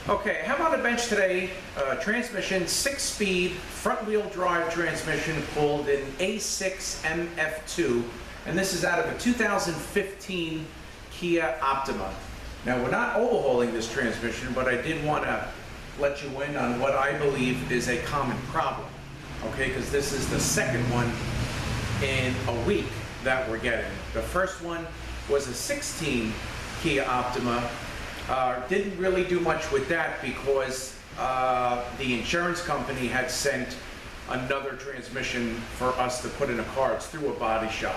Okay, how about a bench today? Transmission, 6-speed, front-wheel drive transmission called an A6MF2, and this is out of a 2015 Kia Optima. Now, we're not overhauling this transmission, but I did want to let you in on what I believe is a common problem, okay? Because this is the second one in a week that we're getting. The first one was a 16 Kia Optima. Didn't really do much with that because the insurance company had sent another transmission for us to put in a car. It's through a body shop.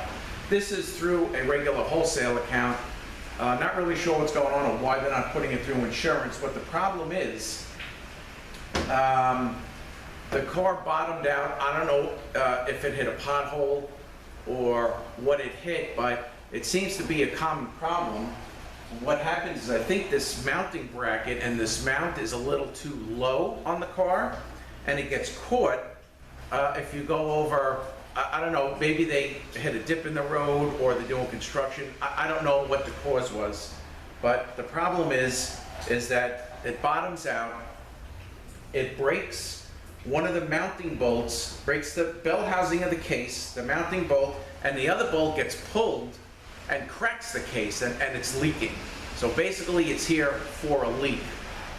This is through a regular wholesale account. Not really sure what's going on or why they're not putting it through insurance, but the problem is the car bottomed out. I don't know if it hit a pothole or what it hit, but it seems to be a common problem. What happens is I think this mounting bracket and this mount is a little too low on the car, and it gets caught if you go over, I don't know, maybe they hit a dip in the road or they're doing construction. I don't know what the cause was, but the problem is that it bottoms out, it breaks one of the mounting bolts, breaks the bell housing of the case, the mounting bolt, and the other bolt gets pulled and cracks the case, and it's leaking. So basically it's here for a leak,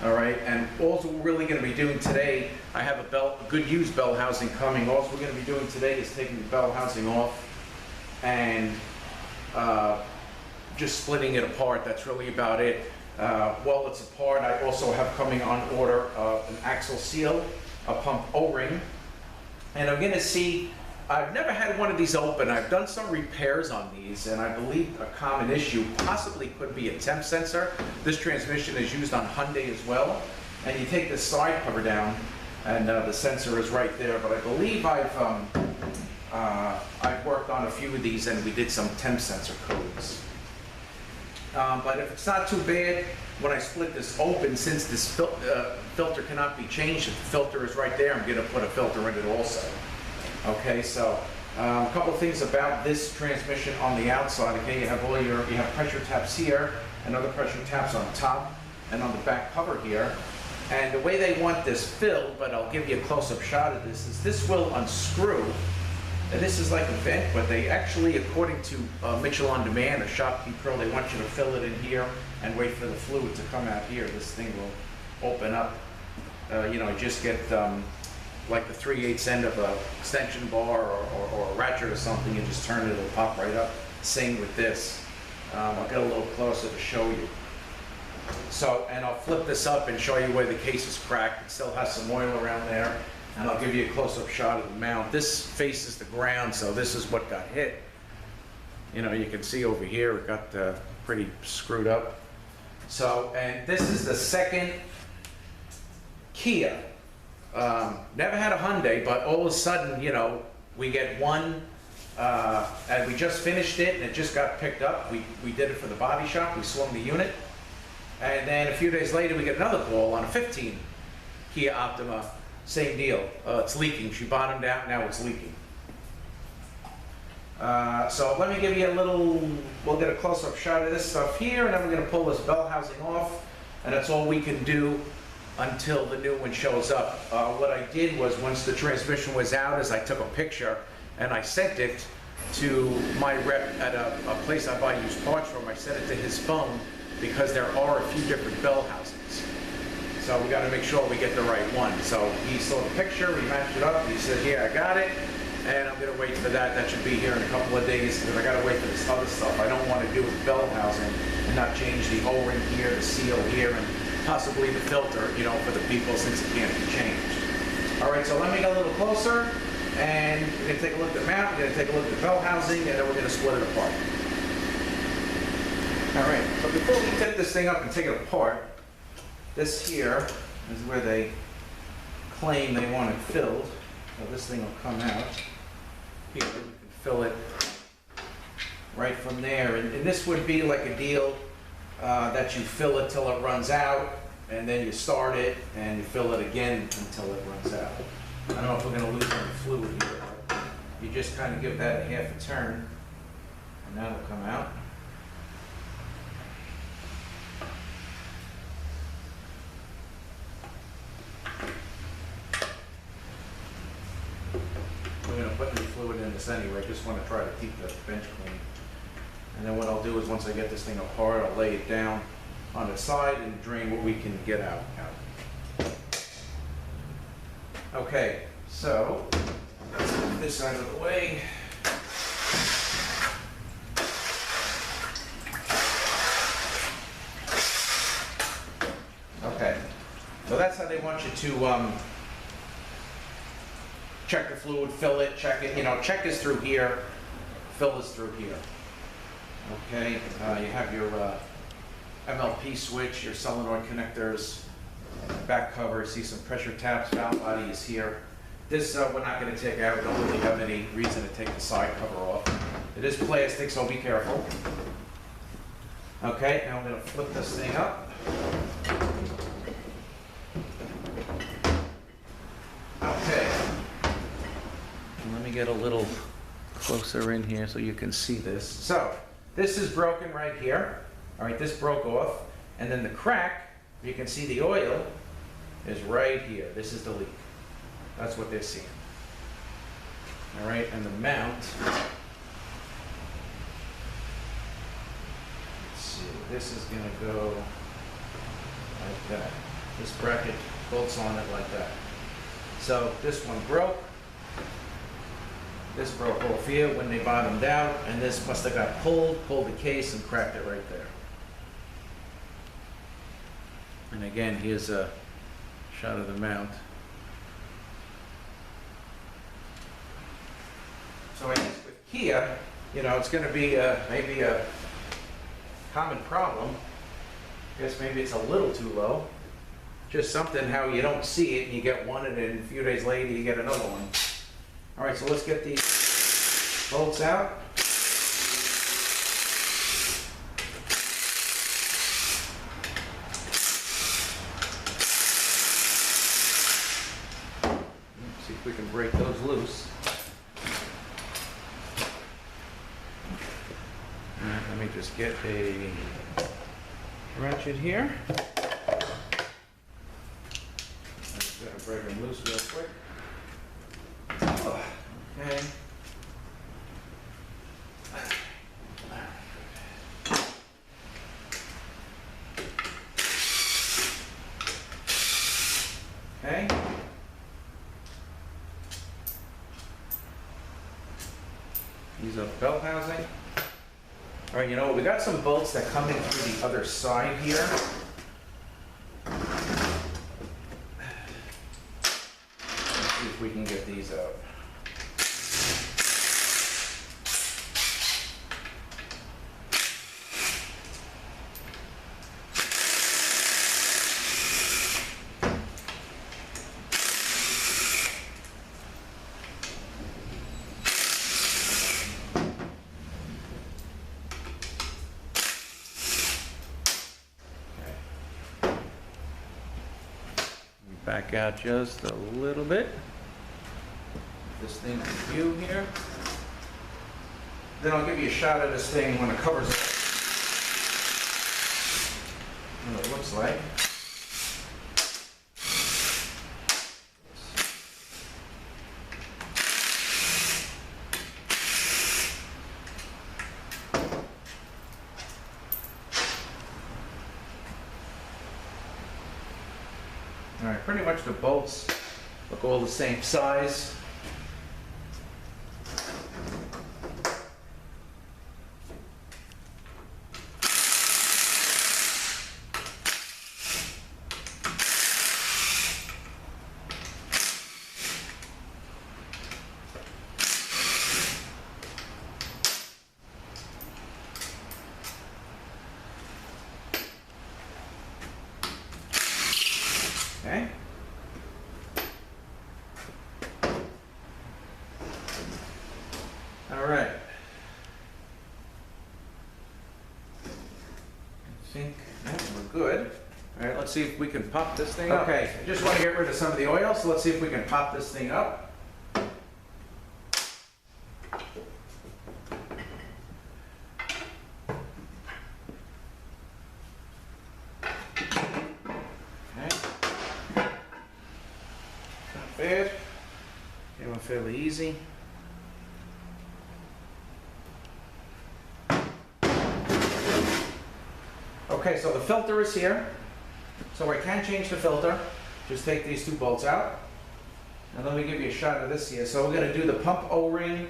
all right? And all we're really gonna be doing today, I have a good used bell housing coming. All we're gonna be doing today is taking the bell housing off and just splitting it apart. That's really about it. While it's apart, I also have coming on order an axle seal, a pump O-ring, and I'm gonna see, I've never had one of these open. I've done some repairs on these, and I believe a common issue possibly could be a temp sensor. This transmission is used on Hyundai as well. And you take the side cover down, and the sensor is right there. But I believe I've worked on a few of these, and we did some temp sensor codes. But if it's not too bad, when I split this open, since this filter cannot be changed, if the filter is right there, I'm going to put a filter in it also. Okay, so a couple of things about this transmission on the outside. Okay, you have pressure taps here and other pressure taps on top and on the back cover here. And the way they want this filled, but I'll give you a close-up shot of this, is this will unscrew. And this is like a vent, but they actually, according to Mitchell On Demand, a Shopkeep Pro, they want you to fill it in here and wait for the fluid to come out here. This thing will open up. You just get like the 3/8 end of a extension bar or a ratchet or something, you just turn it, it'll pop right up. Same with this. I'll get a little closer to show you. So, and I'll flip this up and show you where the case is cracked. It still has some oil around there. And I'll give you a close-up shot of the mount. This faces the ground, so this is what got hit. You can see over here, it got pretty screwed up. So, and this is the second Kia. Never had a Hyundai, but all of a sudden, we get one, and we just finished it, and it just got picked up. We did it for the body shop, we swung the unit, and then a few days later, we get another call on a 15 Kia Optima, same deal. It's leaking. She bottomed out, now it's leaking. So let me give you we'll get a close-up shot of this stuff here, and then we're going to pull this bell housing off, and that's all we can do until the new one shows up. What I did was, once the transmission was out, is I took a picture and I sent it to my rep at a place I buy used parts from. I sent it to his phone because there are a few different bell housings. So we got to make sure we get the right one. So he saw the picture, we matched it up, he said, yeah, I got it, and I'm going to wait for that. That should be here in a couple of days, because I got to wait for this other stuff. I don't want to do with bell housing and not change the O-ring here, the seal here, and possibly the filter, for the people, since it can't be changed. All right, so let me get a little closer, and we're going to take a look at the mount, we're going to take a look at the bell housing, and then we're going to split it apart. All right, so before we tip this thing up and take it apart, this here is where they claim they want it filled. So this thing will come out here. You can fill it right from there, and this would be like a deal that you fill it till it runs out, and then you start it and you fill it again until it runs out. I don't know if we're going to lose any fluid here, but you just kind of give that a half a turn, and that'll come out. fluid in this anyway, just want to try to keep the bench clean. And then what I'll do is once I get this thing apart, I'll lay it down on its side and drain what we can get out. Okay, so let's move this out of the way. Okay, so that's how they want you to check the fluid, fill it, check it, check is through here, fill is through here. Okay, you have your MLP switch, your solenoid connectors, back cover, see some pressure taps, valve body is here. This we're not going to take out, we don't really have any reason to take the side cover off. It is plastic, so be careful. Okay, now I'm going to flip this thing up. Okay, and let me get a little closer in here so you can see this. So, this is broken right here. All right, this broke off. And then the crack, you can see the oil is right here. This is the leak. That's what they're seeing. All right, and the mount, let's see, this is gonna go like that. This bracket bolts on it like that. So this one broke. This broke off here when they bottomed out, and this must have got pulled the case and cracked it right there. And again, here's a shot of the mount. So I guess with Kia, it's going to be maybe a common problem. I guess maybe it's a little too low. Just something how you don't see it and you get one and then a few days later you get another one. All right, so let's get these bolts out. See if we can break those loose. All right, let me just get a ratchet here. I'm just gonna break them loose real quick. Okay. Okay. These are bell housing. All right, we got some bolts that come in through the other side here. Let's see if we can get these out. Back out just a little bit. This thing in view here. Then I'll give you a shot of this thing when it covers it. What it looks like. All right, pretty much the bolts look all the same size. Okay. All right. I think we're good. All right, let's see if we can pop this thing up. Okay, I just want to get rid of some of the oil, so let's see if we can pop this thing up. Bad. They went fairly easy. Okay, so the filter is here. So I can change the filter. Just take these two bolts out. And let me give you a shot of this here. So we're gonna do the pump O-ring,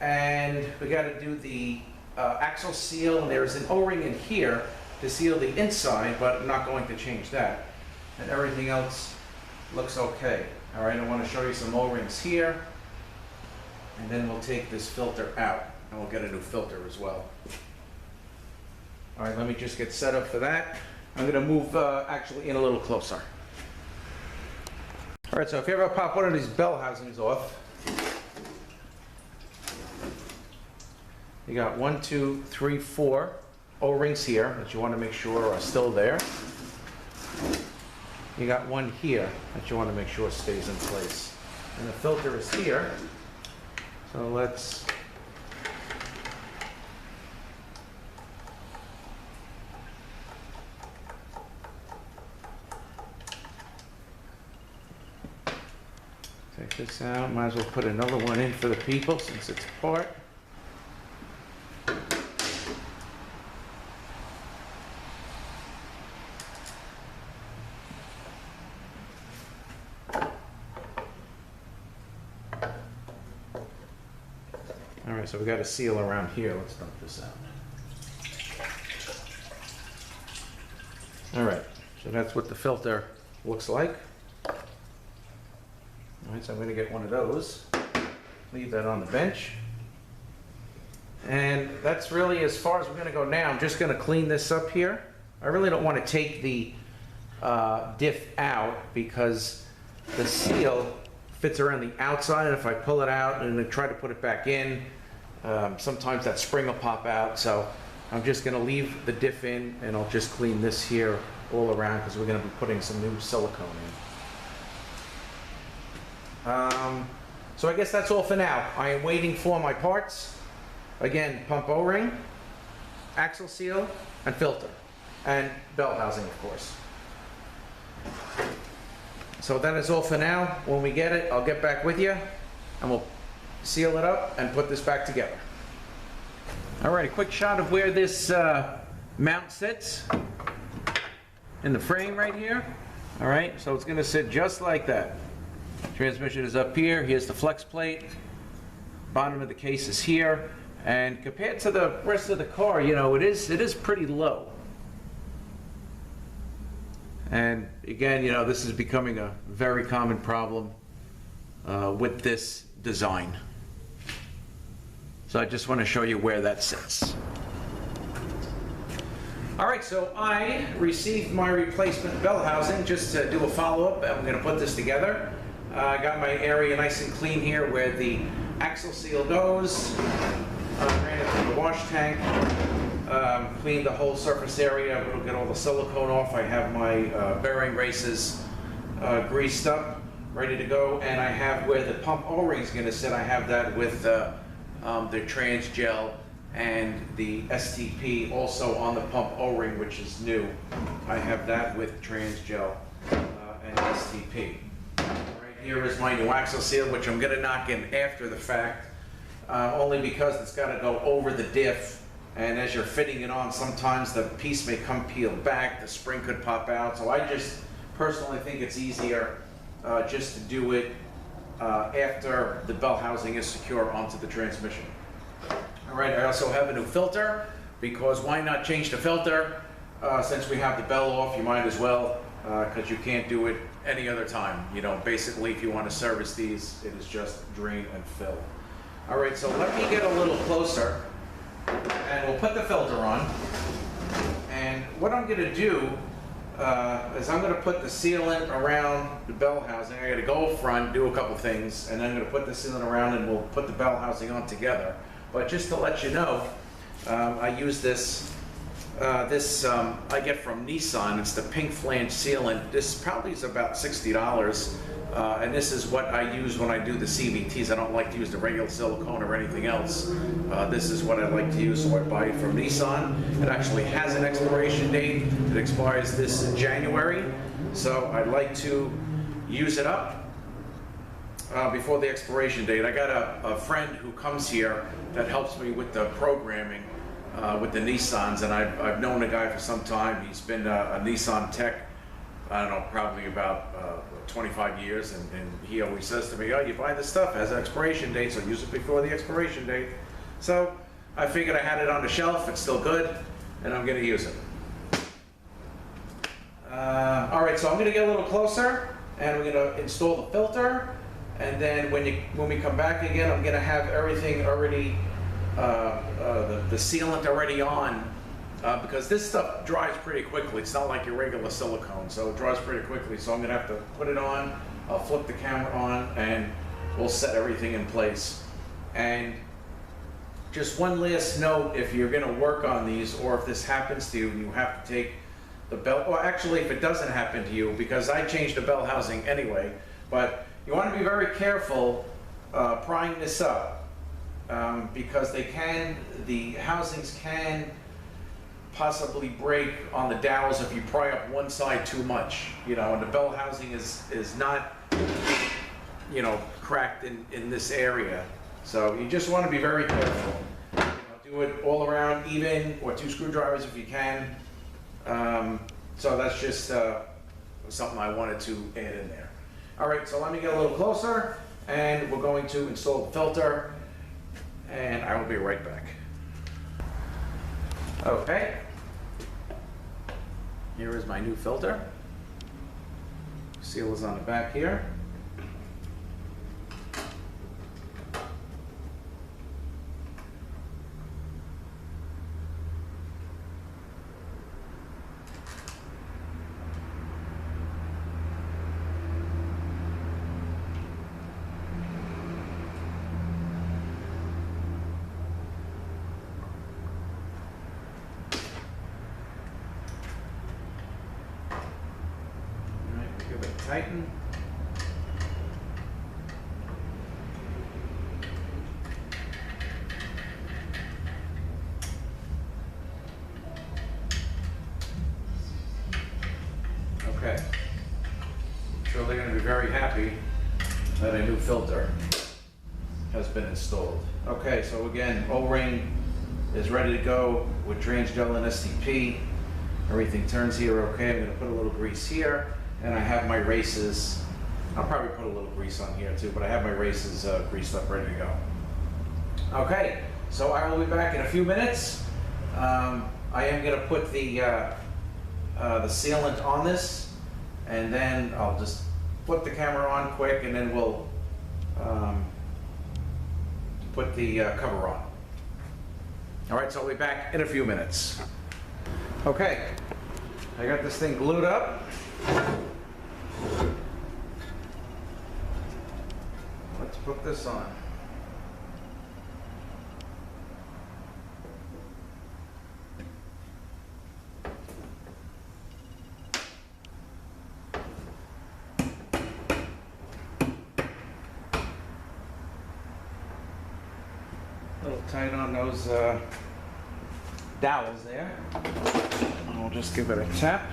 and we gotta do the axle seal. And there's an O-ring in here to seal the inside, but I'm not going to change that. And everything else looks okay. All right, I wanna show you some O-rings here. And then we'll take this filter out, and we'll get a new filter as well. All right, let me just get set up for that. I'm gonna move actually in a little closer. All right, so if you ever pop one of these bell housings off, you got 1, 2, 3, 4 O-rings here that you want to make sure are still there. You got one here that you want to make sure stays in place. And the filter is here. So let's take this out. Might as well put another one in for the people since it's apart. All right, so we got a seal around here. Let's dump this out. All right, so that's what the filter looks like. All right, so I'm going to get one of those, leave that on the bench. And that's really as far as we're going to go now. I'm just going to clean this up here. I really don't want to take the diff out because the seal fits around the outside, and if I pull it out and then try to put it back in, sometimes that spring will pop out. So I'm just going to leave the diff in, and I'll just clean this here all around because we're going to be putting some new silicone in. So I guess that's all for now. I am waiting for my parts. Again, pump O-ring, axle seal, and filter, and bell housing, of course. So that is all for now. When we get it, I'll get back with you, and we'll seal it up and put this back together. All right, a quick shot of where this mount sits in the frame right here. All right, so it's going to sit just like that. Transmission is up here. Here's the flex plate. Bottom of the case is here. And compared to the rest of the car, you know, it is pretty low. And again, you know, this is becoming a very common problem with this design. So I just want to show you where that sits. All right, so I received my replacement bell housing. Just to do a follow-up, I'm going to put this together. I got my area nice and clean here where the axle seal goes. Ran it through the wash tank. Cleaned the whole surface area. We'll get all the silicone off. I have my bearing races greased up, ready to go. And I have where the pump O-ring is going to sit. I have that with the trans gel and the STP also on the pump O-ring, which is new. I have that with trans gel and STP. Here is my new axle seal, which I'm going to knock in after the fact, only because it's got to go over the diff, and as you're fitting it on, sometimes the piece may come peeled back, the spring could pop out, so I just personally think it's easier just to do it after the bell housing is secure onto the transmission. All right, I also have a new filter, because why not change the filter? Since we have the bell off, you might as well, because you can't do it any other time. You know, basically, if you want to service these, it is just drain and fill. All right, so let me get a little closer, and we'll put the filter on. And what I'm going to do is I'm going to put the sealant around the bell housing. I got to go front, do a couple things, and then I'm going to put the sealant around, and we'll put the bell housing on together. But just to let you know, I use this. I get from Nissan. It's the pink flange sealant. This probably is about $60, and this is what I use when I do the CVTs. I don't like to use the regular silicone or anything else. This is what I like to use, so I buy it from Nissan. It actually has an expiration date. It expires this January, so I like to use it up before the expiration date. I got a friend who comes here that helps me with the programming. with the Nissans, and I've known the guy for some time. He's been a Nissan tech, I don't know, probably about 25 years, and he always says to me, oh, you buy this stuff, it has an expiration date, so use it before the expiration date. So I figured I had it on the shelf, it's still good, and I'm gonna use it. All right, so I'm gonna get a little closer, and we're gonna install the filter, and then when we come back again, I'm gonna have everything already, the sealant already on, because this stuff dries pretty quickly. It's not like your regular silicone, so it dries pretty quickly. So I'm gonna have to put it on, I'll flip the camera on, and we'll set everything in place. And just one last note, if you're gonna work on these, or if this happens to you, you have to take the bell, well actually if it doesn't happen to you, because I changed the bell housing anyway, but you want to be very careful prying this up, because the housings can possibly break on the dowels if you pry up one side too much, you know, and the bell housing is not, you know, cracked in this area. So you just want to be very careful. You know, do it all around even, or 2 screwdrivers if you can. So that's just something I wanted to add in there. All right, so let me get a little closer, and we're going to install the filter, and I will be right back. Okay. Here is my new filter. Seal is on the back here. Tighten. Okay. So they're going to be very happy that a new filter has been installed. Okay, so again, O-ring is ready to go with drains gel and STP. Everything turns here okay. I'm going to put a little grease here. And I have my races, I'll probably put a little grease on here too, but I have my races greased up, ready to go. Okay, so I will be back in a few minutes. I am going to put the sealant on this, and then I'll just flip the camera on quick, and then we'll put the cover on. All right, so I'll be back in a few minutes. Okay, I got this thing glued up. Let's put this on. A little tight on those dowels there. And we'll just give it a tap.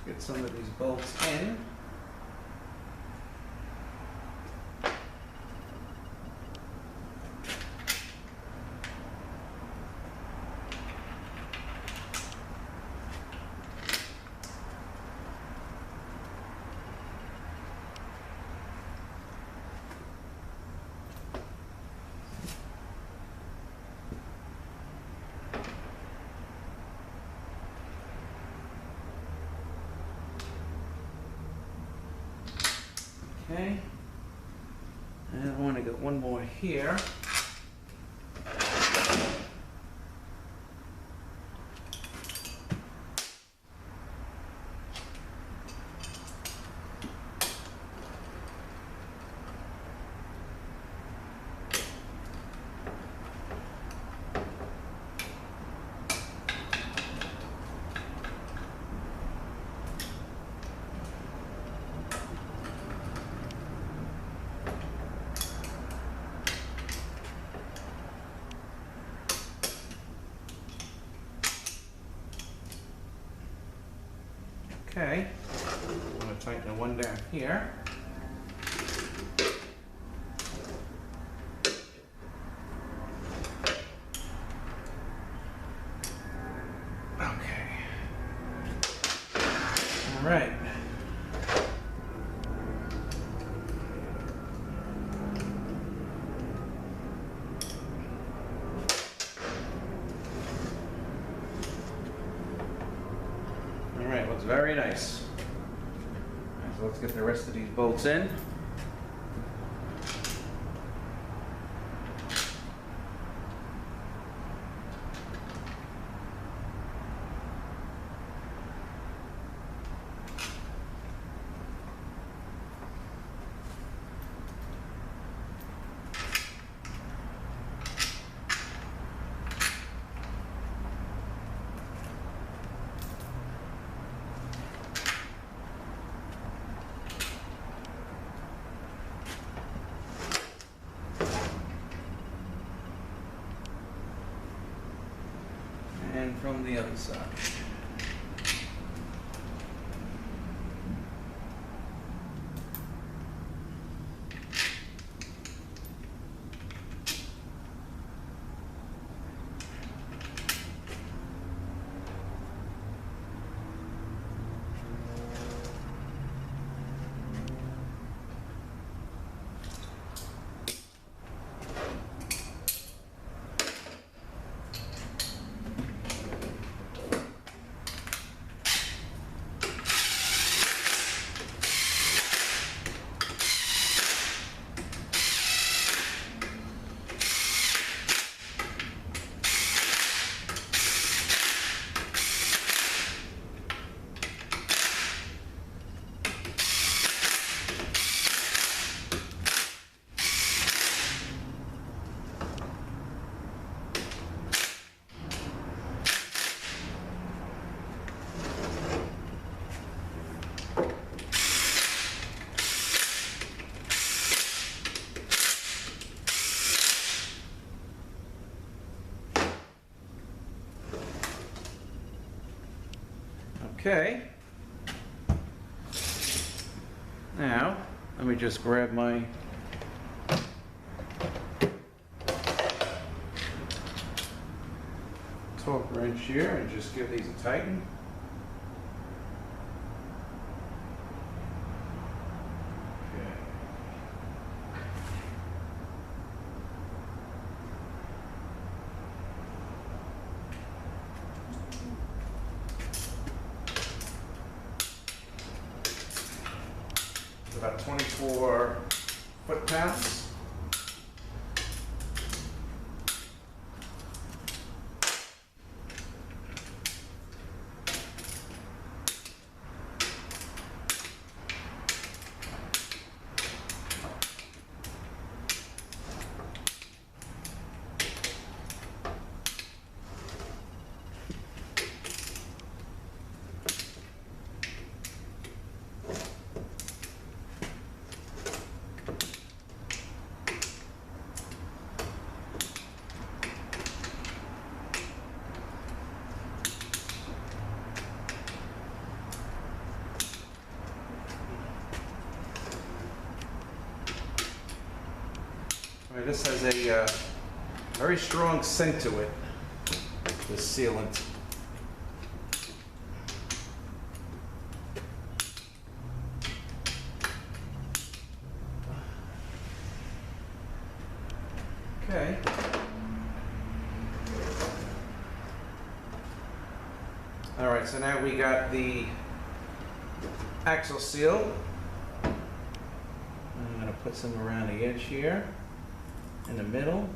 Get some of these bolts in. Okay, and I want to get one more here. Okay, I'm going to tighten the one down here. Okay. All right. All right, looks very nice. So let's get the rest of these bolts in. And from the other side. Okay. Now, let me just grab my torque wrench here and just give these a tighten. About 24 foot-pounds. This has a very strong scent to it, this sealant. Okay. All right, so now we got the axle seal. I'm going to put some around the edge here. In the middle.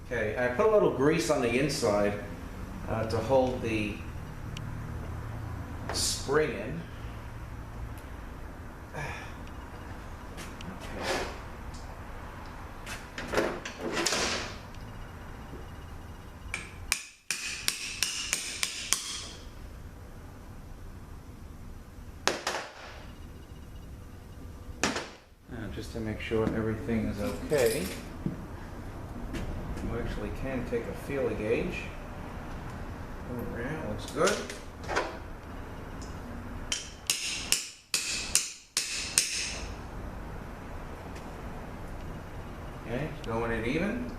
Okay, I put a little grease on the inside to hold the spring in. Just to make sure everything is okay. You actually can take a feeler gauge. Oh, yeah, looks good. Okay, going in even.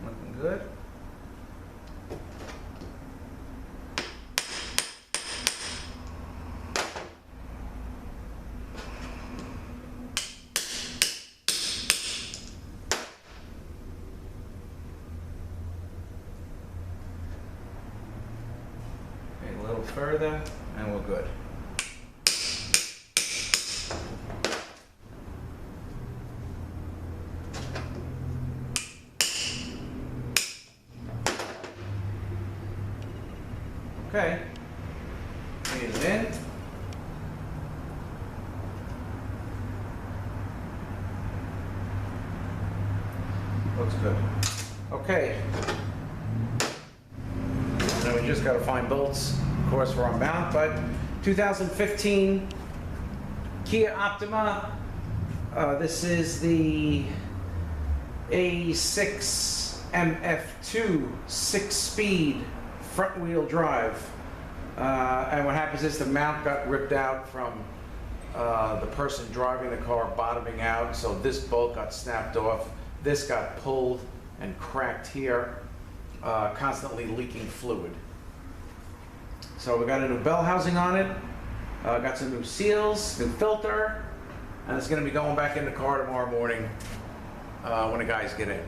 Looking good. Okay, a little further, and we're good. Okay, leave it in. Looks good. Okay. Now we just got to find bolts, of course, for our mount, but 2015 Kia Optima. This is the A6MF2 6-speed front wheel drive. And what happens is the mount got ripped out from the person driving the car bottoming out, so this bolt got snapped off. This got pulled and cracked here, constantly leaking fluid. So we got a new bell housing on it, got some new seals, new filter, and it's going to be going back in the car tomorrow morning when the guys get in.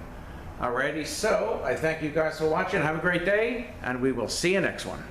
Alrighty, so I thank you guys for watching. Have a great day, and we will see you next one.